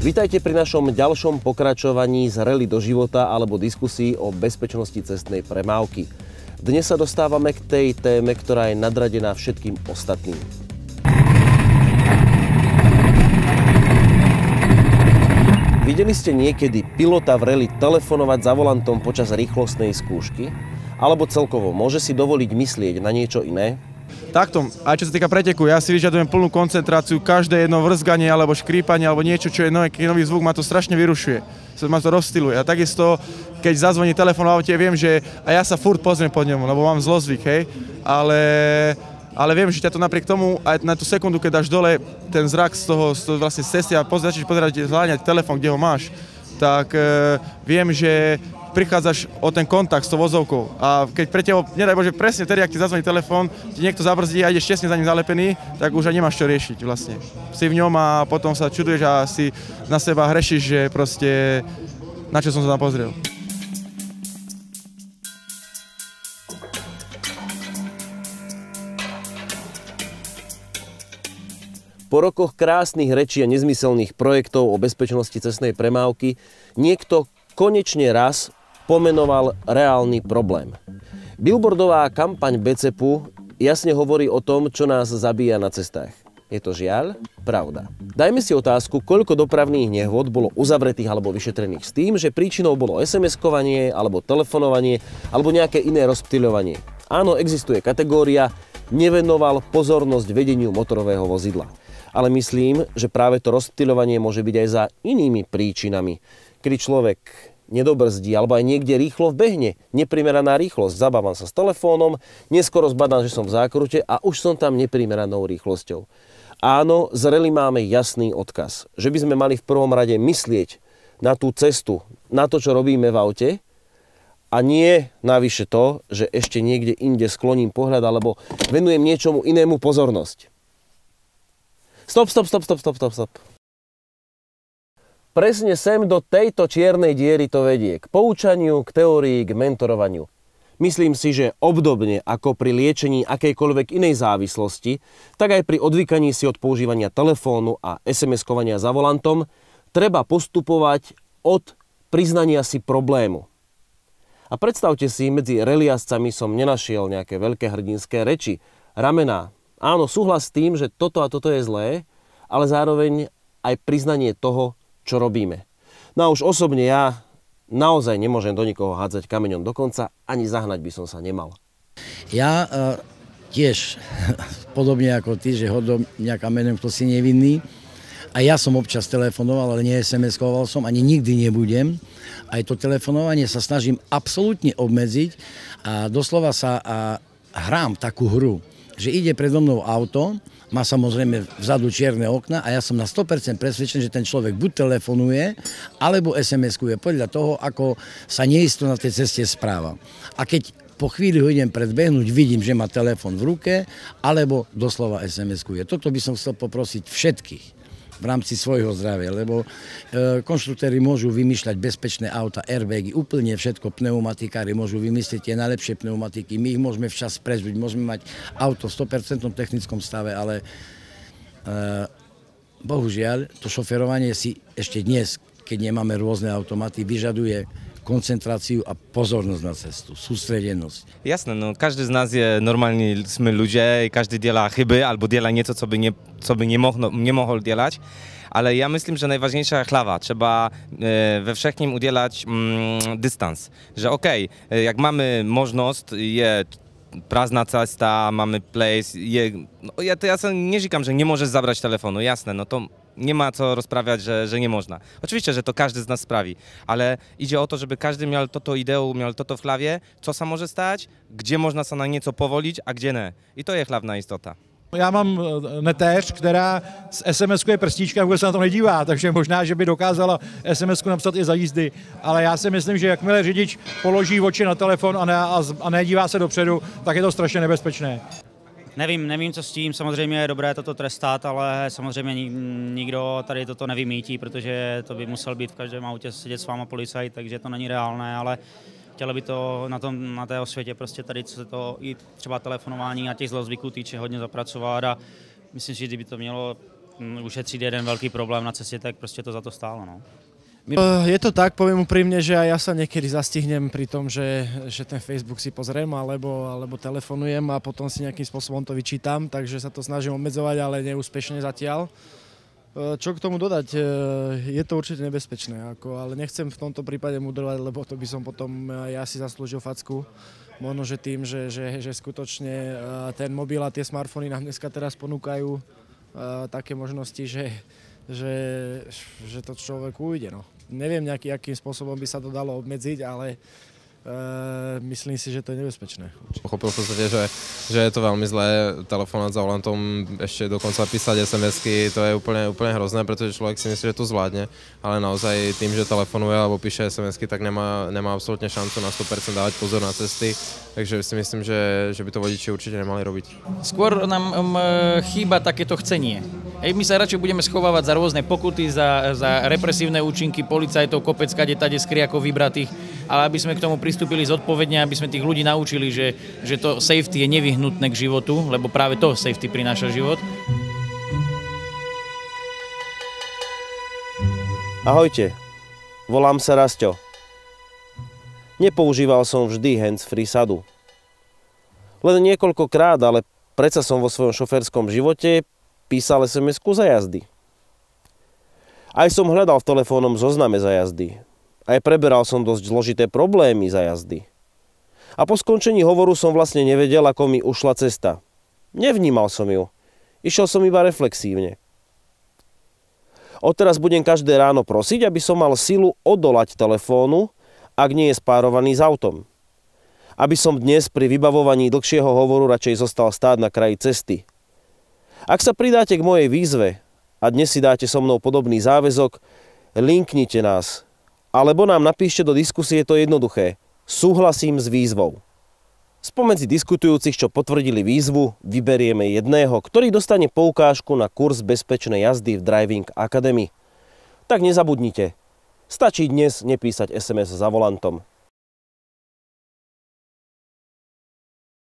Vítajte pri našom ďalšom pokračovaní z rally do života alebo diskusii o bezpečnosti cestnej premávky. Dnes sa dostávame k tej téme, ktorá je nadradená všetkým ostatným. Videli ste niekedy pilota v rally telefonovať za volantom počas rýchlostnej skúšky? Alebo celkovo môže si dovoliť myslieť na niečo iné? Takto, aj čo sa týka preteku, ja si vyžadujem plnú koncentráciu, každé jedno vrzganie alebo škrípanie alebo niečo, čo je nový zvuk, ma to strašne vyrušuje, ma to rozstyluje. A takisto, keď zazvoní telefón v aute, viem, že a ja sa furt pozriem pod ňom, lebo mám zlozvyk, hej, ale viem, že ťa to napriek tomu, aj na tú sekundu, keď dáš dole ten zrak z toho vlastne z cesty a začneš pozerať, zhľadať telefón, kde ho máš, tak viem, že prichádzaš o ten kontakt s tou vozovkou a keď pre teba, nedaj Bože, presne tedy, ak ti zazvoní telefón, ti niekto zabrzdí a ideš čestne za ním zalepený, tak už aj nemáš čo riešiť vlastne. Si v ňom a potom sa čuduješ a si na seba hrešiš, že proste na čo som sa tam pozrel. Po rokoch krásnych rečí a nezmyselných projektov o bezpečnosti cestnej premávky niekto konečne raz pomenoval reálny problém. Billboardová kampaň BCEPu jasne hovorí o tom, čo nás zabíja na cestách. Je to žiaľ pravda. Dajme si otázku, koľko dopravných nehôd bolo uzavretých alebo vyšetrených s tým, že príčinou bolo SMS-kovanie alebo telefonovanie alebo nejaké iné rozptýľovanie. Áno, existuje kategória nevenoval pozornosť vedeniu motorového vozidla. Ale myslím, že práve to rozptýľovanie môže byť aj za inými príčinami, kedy človek nedobrzdí alebo aj niekde rýchlo vbehne. Neprimeraná rýchlosť. Zabávam sa s telefónom, neskoro zbadám, že som v zákrute a už som tam neprimeranou rýchlosťou. Áno, z rally máme jasný odkaz, že by sme mali v prvom rade myslieť na tú cestu, na to, čo robíme v aute a nie navyše to, že ešte niekde inde skloním pohľad alebo venujem niečomu inému pozornosť. Stop. Presne sem do tejto čiernej diery to vedie. K poučaniu, k teórii, k mentorovaniu. Myslím si, že obdobne ako pri liečení akejkoľvek inej závislosti, tak aj pri odvykaní si od používania telefónu a SMS-kovania za volantom treba postupovať od priznania si problému. A predstavte si, medzi reliascami som nenašiel nejaké veľké hrdinské reči, ramená. Áno, súhlas s tým, že toto a toto je zlé, ale zároveň aj priznanie toho, čo robíme. No a už osobne ja naozaj nemôžem do nikoho hádzať kameňom do konca, ani zahnať by som sa nemal. Ja tiež, podobne ako ty, že hodom mňa kameňom, kto si nevinný. A ja som občas telefonoval, ale nie SMS-koval som, ani nikdy nebudem. Aj to telefonovanie sa snažím absolútne obmedziť a doslova sa hrám takú hru, že ide predo mnou auto, má samozrejme vzadu čierne okna a ja som na 100% presvedčený, že ten človek buď telefonuje, alebo SMS-kuje podľa toho, ako sa neisto na tej ceste správa. A keď po chvíli ho idem predbehnúť, vidím, že má telefon v ruke, alebo doslova SMS-kuje. Toto by som chcel poprosiť všetkých v rámci svojho zdravia, lebo konštruktéri môžu vymýšľať bezpečné auta, airbagy, úplne všetko, pneumatikári môžu vymyslieť tie najlepšie pneumatiky, my ich môžeme včas prezviť, môžeme mať auto v 100% technickom stave, ale bohužiaľ to šoferovanie si ešte dnes, keď nemáme rôzne automaty, vyžaduje koncentráciu a pozornosť na cestu, sústredenosť. Jasne, no każdy z nas je normalni, jsme ludzie, każdy dziela chyby albo dziela nieco, co by nie mógł dzielać, ale ja myslím, że najważniejsza chlawa, trzeba we wszechnim udzielać dystans, że okej, jak mamy możliwość, je prázdna cesta, mamy place, no ja nie říkam, że nie możesz zabrać telefonu, jasne, no to nie ma co rozprawiać, że nie można. Oczywiście, że to każdy z nas sprawi, ale idzie o to, żeby każdy miał to ideą, miał to w hlawie, co sa może stać, gdzie można se na nieco powolić, a gdzie ne. I to je hlavná istota. Já mám netéř, která z SMS-kuje prstíčka, vůbec se na to nedívá, takže možná, že by dokázala SMS-ku napsat i za jízdy. Ale já si myslím, že jakmile řidič položí oči na telefon a nedívá se dopředu, tak je to strašně nebezpečné. Nevím, co s tím, samozřejmě je dobré toto trestat, ale samozřejmě nikdo tady toto nevymítí, protože to by musel být v každém autě sedět s váma policajt, takže to není reálné, ale chtělo by to na té osvětě prostě tady, co se to i třeba telefonování a těch zlozvyků týče, hodně zapracovat a myslím si, že kdyby to mělo ušetřit jeden velký problém na cestě, tak prostě to za to stálo. No. Je to tak, poviem úprimne, že aj ja sa niekedy zastihnem pri tom, že ten Facebook si pozriem alebo telefonujem a potom si nejakým spôsobom to vyčítam, takže sa to snažím obmedzovať, ale neúspešne zatiaľ. Čo k tomu dodať? Je to určite nebezpečné, ale nechcem v tomto prípade mudrovať, lebo to by som potom ja si zaslúžil facku. Možno, že tým, že skutočne ten mobil a tie smartfóny nám dneska teraz ponúkajú také možnosti, že to človeku ujde. No. Neviem akým spôsobom by sa to dalo obmedziť, ale myslím si, že to je nebezpečné. Pochopil v podstate, že je to veľmi zlé telefonovať za volantom, ešte dokonca písať SMS-ky, to je úplne hrozné, pretože človek si myslí, že to zvládne, ale naozaj tým, že telefonuje alebo píše SMS-ky, tak nemá absolútne šancu na 100% dávať pozor na cesty, takže si myslím, že by to vodiči určite nemali robiť. Skôr nám chýba takéto chcenie. My sa radšej budeme schovávať za rôzne pokuty, za represívne účinky policajtov, kopec kade-tade skriakov vybratých, ale aby sme k tomu pristúpili zodpovedne, aby sme tých ľudí naučili, že to safety je nevyhnutné k životu, lebo práve to safety prináša život. Ahojte, volám sa Rasťo. Nepoužíval som vždy hands-free sadu. Len niekoľkokrát, ale predsa som vo svojom šoférskom živote písal SMS-ku za jazdy. Aj som hľadal v telefónnom zozname za jazdy. Aj preberal som dosť zložité problémy za jazdy. A po skončení hovoru som vlastne nevedel, ako mi ušla cesta. Nevnímal som ju. Išiel som iba reflexívne. Odteraz budem každé ráno prosiť, aby som mal silu odolať telefónu, ak nie je spárovaný s autom. Aby som dnes pri vybavovaní dlhšieho hovoru radšej zostal stáť na kraji cesty. Ak sa pridáte k mojej výzve a dnes si dáte so mnou podobný záväzok, linknite nás. Alebo nám napíšte do diskusie, to jednoduché. Súhlasím s výzvou. Spomedzi diskutujúcich, čo potvrdili výzvu, vyberieme jedného, ktorý dostane poukážku na kurz bezpečnej jazdy v Driving Academy. Tak nezabudnite. Stačí dnes nepísať SMS za volantom.